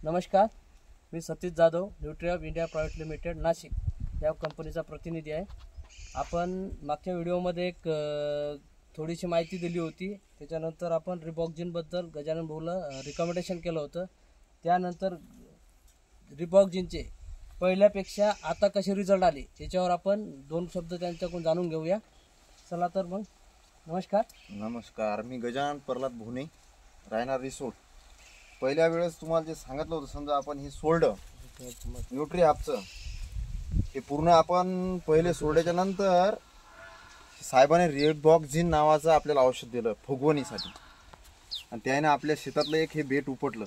नमस्कार, मी Satish Jadhav, Nutri of India Private Limited Nashik या कंपनीचा प्रतिनिधी आहे। आपण मागच्या व्हिडिओमध्ये एक थोडीशी माहिती दिली होती। त्याच्यानंतर आपण रिबॉक्झिनबद्दल गजानन भाऊला रिकमेंडेशन केलं होतं। त्यानंतर रिबॉक्झिनचे पहिल्यापेक्षा आता कसे रिझल्ट आले याच्यावर आपण दोन शब्द त्यांच्याकडून जाणून घेऊया। चला तर मग नमस्कार, मी गजानन प्रल्हाद भोने, राहणार रिसोड। पहिल्या वेळेस तुम्हाला जे सांगितलं होतं, समजा आपण हे सोडलं न्यूट्री ॲपचं, हे पूर्ण आपण पहिले सोडल्याच्या नंतर साहेबांनी रिबॉक्झिन नावाचं आपल्याला औषध दिलं फुगवणीसाठी, आणि त्याने आपल्या शेतातलं एक हे बेट उपटलं।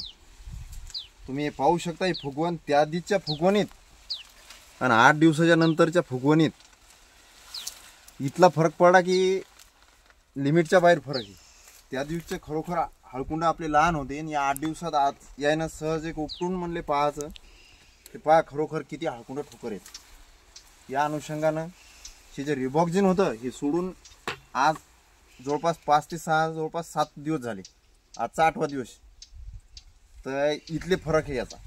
तुम्ही हे पाहू शकता, ही फुगवण त्या दिवशीच्या फुगवणीत आणि 8 दिवसाच्या नंतरच्या फुगवणीत इतला फरक पडला की लिमिटच्या बाहेर फरक आहे। त्या दिवशीचे खरोखर हळकुंड आपले लहान होते आणि या 8 दिवसात आज यायनं सहज एक उपटून म्हणले पाहायचं, ते पहा खरोखर किती हळकुंड ठोकर आहेत। या अनुषंगानं हे जे रिबॉक्झिन होतं हे सोडून आज जवळपास 5 ते 6 जवळपास 7 दिवस झाले, आजचा 8वा दिवस, तर इथले फरक आहे याचा।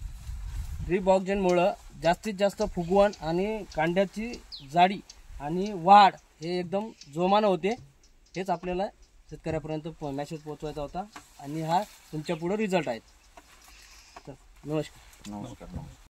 रिबॉक्झिनमुळे जास्तीत जास्त फुगवण आणि कांड्याची जाडी आणि वाढ हे एकदम जोमानं होते। हेच आपल्याला शेतकऱ्यापर्यंत मेसेज पोहोचवायचा होता आणि हा तुमच्या पुढे रिझल्ट आहे। तर नमस्कार।